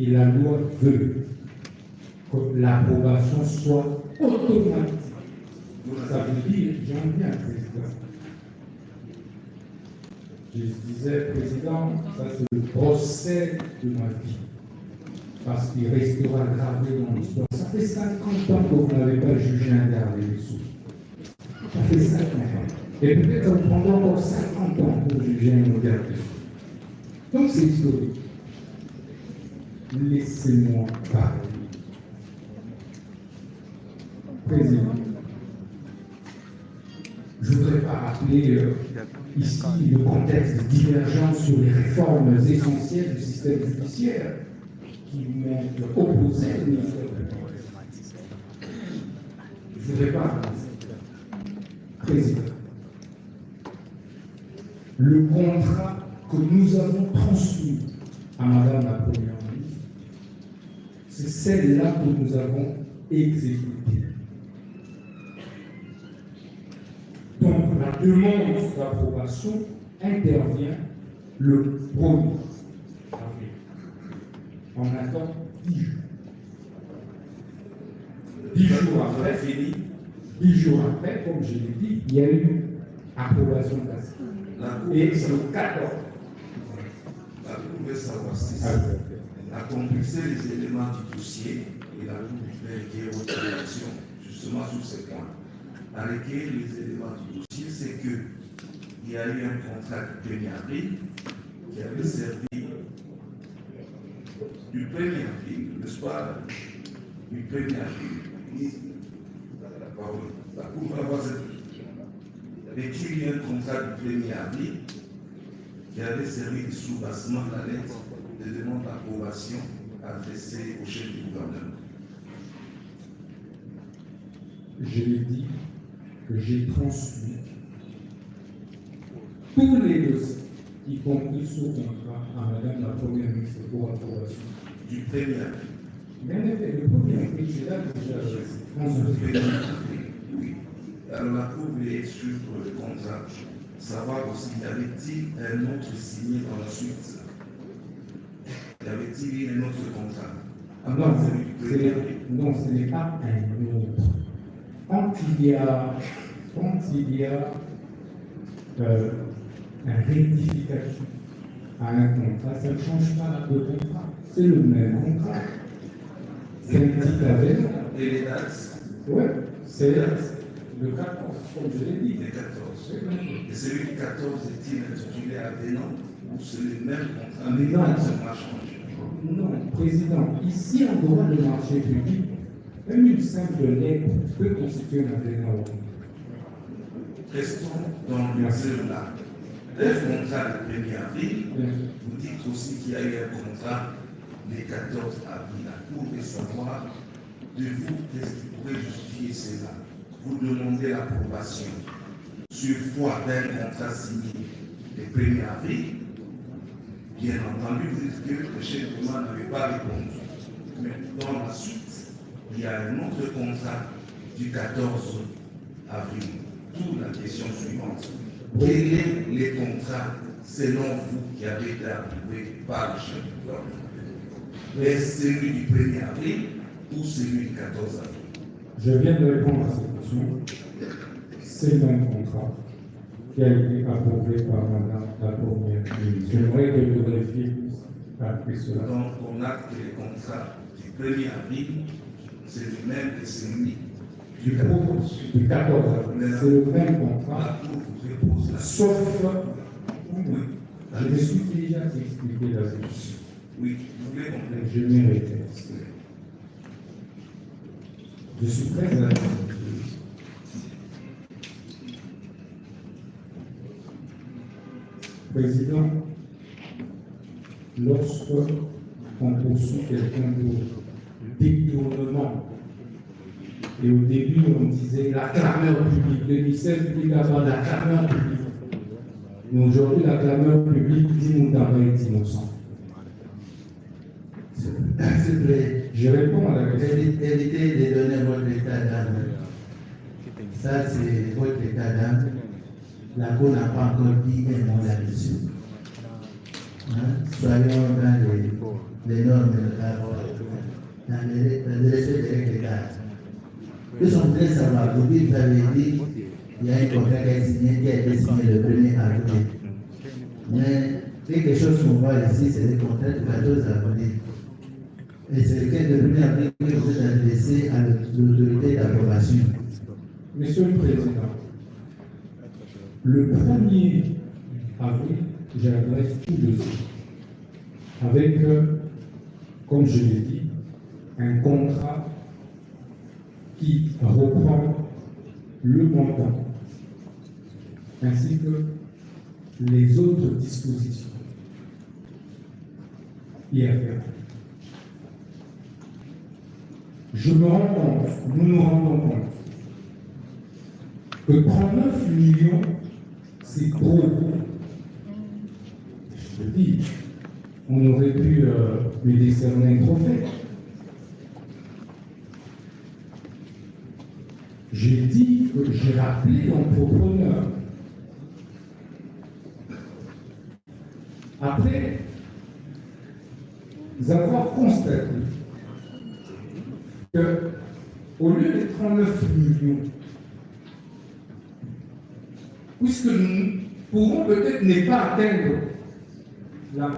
Et la loi veut que l'approbation soit automatique. Ça veut dire, j'en viens, Président. Je disais, Président, ça c'est le procès de ma vie. Parce qu'il restera gravé dans l'histoire. Ça fait 50 ans que vous n'avez pas jugé un dernier dessous. Ça fait 50 ans. Et peut-être ça vous prendra encore 50 ans pour juger un garde dessous. Donc c'est historique. Laissez-moi parler. Président, je ne voudrais pas rappeler ici le contexte de divergence sur les réformes essentielles du système judiciaire qui m'ont opposé au ministère de la Justice. Je ne voudrais pas, Président, le contrat que nous avons transmis à Madame la Première ministre, c'est celle-là que nous avons exécutée. Donc, la demande d'approbation intervient le 1er avril. On attend 10 jours. 10 jours après, comme je l'ai dit, il y a eu approbation d'asile. Et c'est le 14. La Cour veut savoir si a compulsé les éléments du dossier et la Cour veut requérir votre réaction justement sur ce point. A requérir les éléments du dossier, c'est qu'il y a eu un contrat du 1er avril qui avait servi du 1er avril, n'est-ce pas, du 1er avril. La Cour va avoir cette et qu'il y a un contrat du 1er avril qui avait servi de soubassement de la lettre de demande d'approbation adressée au chef du gouvernement. Je l'ai dit que j'ai transmis tous les dossiers, y compris ce contrat, à Madame la Première ministre pour approbation. Du 1er avril. Mais en effet, le 1er avril, c'est là que j'ai transmis. Oui. Alors la Cour voulait suivre le contrat, savoir aussi y avait-il un autre signé dans la suite. Y avait-il un autre contrat? Non, ce n'est pas un autre. Quand il y a un rectificatif à un contrat, ça ne change pas de contrat. C'est le même contrat. C'est un petit avénement. Et les dates? Oui, c'est le 14, comme je l'ai dit. Le 14. Et celui du 14 est-il intitulé avénement ou c'est le même contrat? Mais non, ça n'a changé. Non, Président, ici en droit de marché public, même une simple lettre peut constituer un avénement. Restons dans le là. Le contrat du 1er avril, vous dites aussi qu'il y a eu un contrat le 14 avril. La Cour veut savoir de vous qu'est-ce qui pourrait justifier cela. Vous demandez l'approbation sur foi d'un contrat signé le 1er avril. Bien entendu, vous dites que le chef de gouvernement n'avait pas répondu. Mais dans la suite, il y a un autre contrat du 14 avril. D'où la question suivante. Quels sont les contrats, selon vous, qui avaient été approuvés par le chef du gouvernement? Est-ce celui du 1er avril ou celui du 14 avril? Je viens de répondre à cette question. C'est le même contrat qui a été approuvé par Madame la Première ministre. J'aimerais que vous vérifiez après cela. Donc, on a que les contrats du 1er avril, c'est le même que celui du 14 avril. C'est le même contrat. Sauf, oui, je me suis déjà expliqué là-dessus. Oui, vous voulez comprendre. Je mérite. Je suis très à l'aise. Président, lorsque on poursuit quelqu'un pour détournement, et au début on disait la clameur publique, le ministère public avant la clameur publique. Mais aujourd'hui, la clameur publique dit Moutaba est innocent. S'il vous plaît, je réponds à la question. Évitez de donner votre état d'âme. Ça, c'est votre état d'âme. La Cour n'a pas encore dit un mot là-dessus. soyons dans les normes de l'art, dans le respect des règles d'art. Nous sommes très savoir, vous avez dit, il y a un contrat qui a été signé le 1er avril. Mais quelque chose qu'on voit ici, c'est le contrat du 14 avril. Et c'est le 1er avril que vous êtes adressé à l'autorité d'approbation. Monsieur le Président, le 1er avril, j'adresse tout le dossier avec, comme je l'ai dit, un contrat qui reprend le montant ainsi que les autres dispositions y afférentes. Je me rends compte, nous nous rendons compte que 39 millions, c'est trop. Je le dis, on aurait pu lui décerner un trophée. J'ai dit que j'ai rappelé l'entrepreneur. Après avoir constaté que, au lieu de 39 millions, puisque nous pourrons peut-être ne pas atteindre la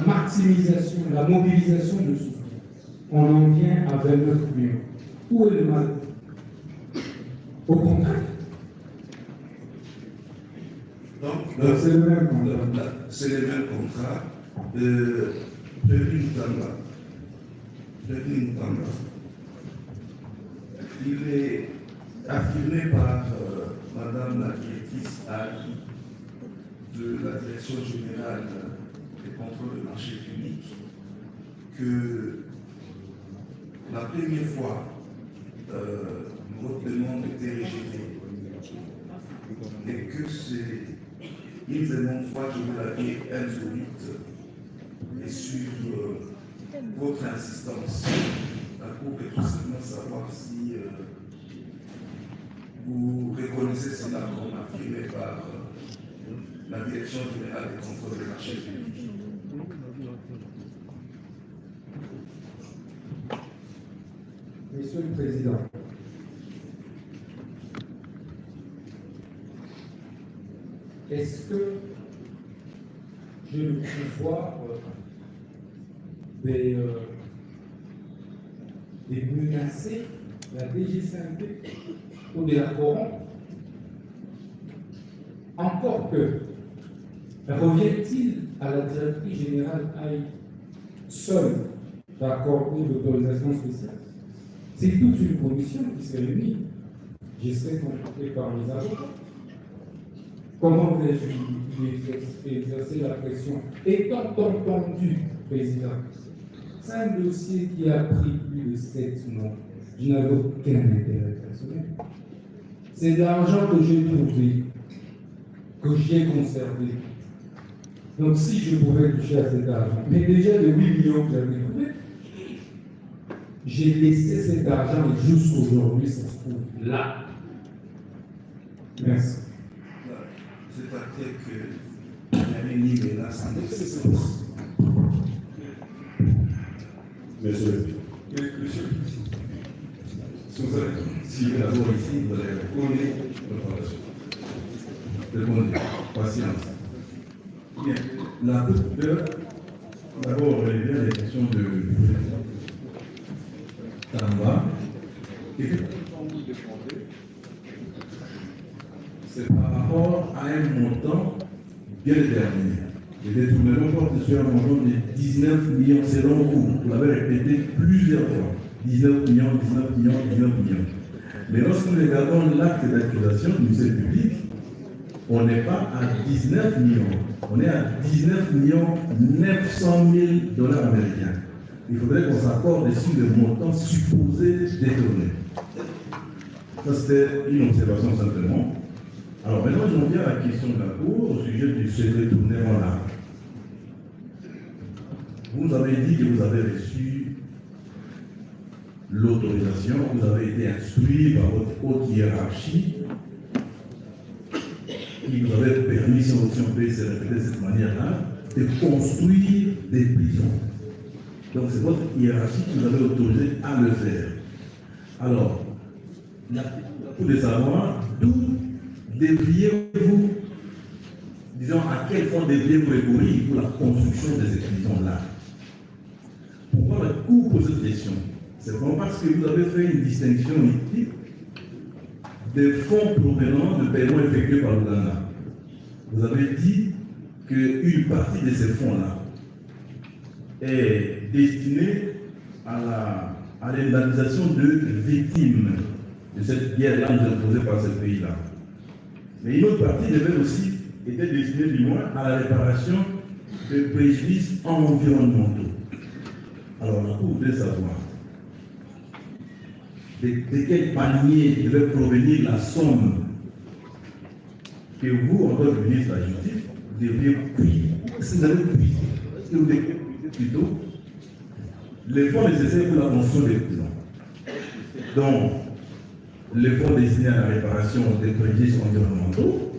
maximisation, la mobilisation de ce fonds, on en vient à 29 millions. Où est le mal? Au contraire. Donc c'est le même contrat. C'est le même contrat. Il est affirmé par Madame la directrice AGI de la Direction générale des contrôles de marché public que la première fois votre demande était rejetée et que c'est une seconde fois que vous l'avez introduite et sur votre insistance, la Cour veut tout simplement savoir si vous reconnaissez cela comme affirmé par la Direction générale des contrôles de marché public. Monsieur le Président, est-ce que je ne peux voir des menacer la DG5 ou de la corrompre? Encore que, revient-il à la directrice générale AI seule d'accorder l'autorisation spéciale? C'est toute une commission qui s'est réunie. Je sais qu'on est par les avocats. Comment vais-je exercer la pression? Étant entendu, Président, c'est un dossier qui a pris plus de 7 mois. Je n'avais aucun intérêt personnel. C'est de l'argent que j'ai trouvé, que j'ai conservé. Donc si je pouvais toucher à cet argent, mais déjà de 8 millions que j'avais trouvé, j'ai laissé cet argent et jusqu'aujourd'hui, ça se trouve là. Merci. C'est-à-dire qu'il n'y avait ni menace en existence. Monsieur. Si d'abord ici, vous allez connaître l'opération. Répondez. Patience. Bien. La docteur, d'abord, relever les questions de Tamba. Et c'est par rapport à un montant bien déterminé. Le détournement porte sur un montant de 19 millions selon vous. Vous l'avez répété plusieurs fois. 19 millions, 19 millions, 19 millions. Mais lorsque nous regardons l'acte d'accusation du ministère public, on n'est pas à 19 millions. On est à 19 millions 900 000 dollars américains. Il faudrait qu'on s'accorde sur le montant supposé détourné. Ça, c'était une observation simplement. Alors maintenant, j'en viens à la question de la Cour au sujet du secret tourné en large. Vous avez dit que vous avez reçu l'autorisation, vous avez été instruit par votre haute hiérarchie qui vous avait permis, si on peut se répéter de cette manière-là, de construire des prisons. Donc c'est votre hiérarchie qui vous avez autorisé à le faire. Alors, pour de savoir d'où devriez-vous, disons, à quel point devriez-vous recourir pour la construction de ces prisons-là. Pourquoi le cours pose cette question? C'est vraiment parce que vous avez fait une distinction ici des fonds provenant de paiements effectués par l'Ouganda. Vous avez dit qu'une partie de ces fonds-là est destinée à l'indemnisation de victimes de cette guerre-là imposée par ce pays-là. Mais une autre partie devait aussi être destinée du moins à la réparation de préjudices environnementaux. Alors, la Cour voudrait savoir de quel panier devait provenir la somme que vous, en tant que ministre de la Justice, devriez puiser. Si vous avez puisé, est-ce que vous devez puiser plutôt les fonds nécessaires pour la construction des prisons? Donc, les fonds destinés à la réparation des préjudices environnementaux,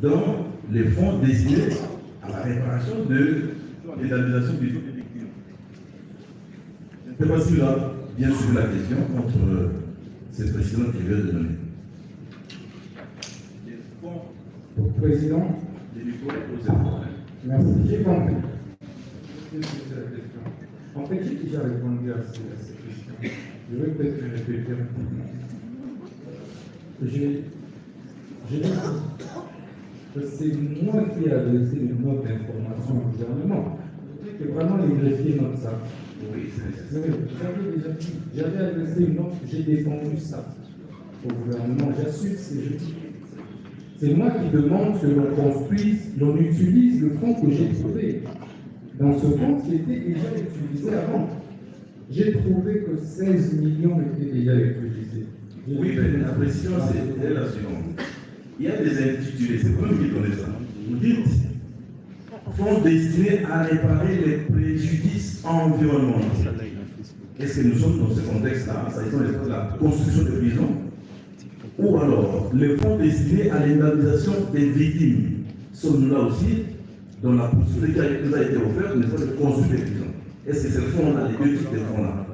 donc les fonds destinés à la réparation de l'indemnisation des victimes. Je ne sais pas si là, bien sûr, la question contre ces présidents qui viennent de donner. Président, merci. J'ai compris. En fait, j'ai déjà répondu à cette question. Je vais peut-être me répéter un peu. J'ai dit que c'est moi qui ai adressé une note d'information au gouvernement. Que vraiment les greffiers notent ça. Oui, c'est ça. J'avais déjà dit, j'avais adressé une note, j'ai défendu ça au gouvernement. J'assume ce que je dis. C'est moi qui demande que l'on construise, l'on utilise le fonds que j'ai trouvé. Dans ce fonds qui était déjà utilisé avant. J'ai trouvé que 16 millions étaient déjà utilisés. Oui, mais la précision, c'est la suivante. Il y a des intitulés, c'est vous qui donnez ça. Vous dites fonds destinés à réparer les préjudices environnementaux. Est-ce que nous sommes dans ce contexte-là, s'agissant de la construction de prisons? Ou alors, les fonds destinés à l'indemnisation des victimes? Sommes-nous là aussi dans la possibilité qui nous a été offerte, n'est-ce pas, de construire des prisons? Est-ce que ces fonds-là, les deux types de fonds-là,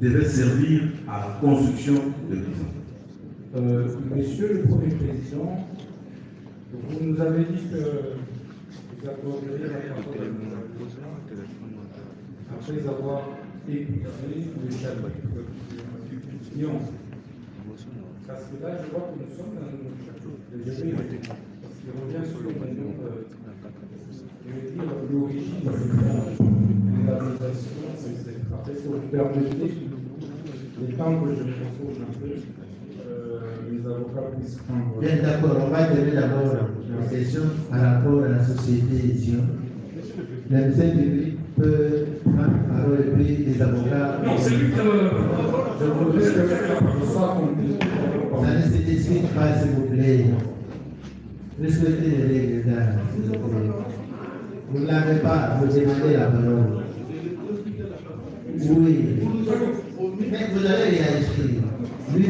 devaient servir à la construction de prisons? Monsieur le Premier Président, vous nous avez dit que vous accorderiez la parole à nous après avoir écouté le chapitre Lyon. Parce que là, je vois que nous sommes dans un chapitre. Je vais, parce qu'il revient sur le nom je vais dire l'origine de l'organisation, c'est après ce que vous permettez, le temps que je me repose un peu. Les avocats puissent prendre. Bien, d'accord, on va donner d'abord la question par rapport à la société Sion. Le ministère public peut prendre la parole et puis les avocats. Non, c'est lui qui a la parole. Je voudrais que ce soit compris. Ça ne se discute pas, s'il vous plaît. Respectez les règles d'art, s'il vous plaît. Vous ne l'avez pas, vous demandez la parole. Oui. Mais vous allez réagir. Oui.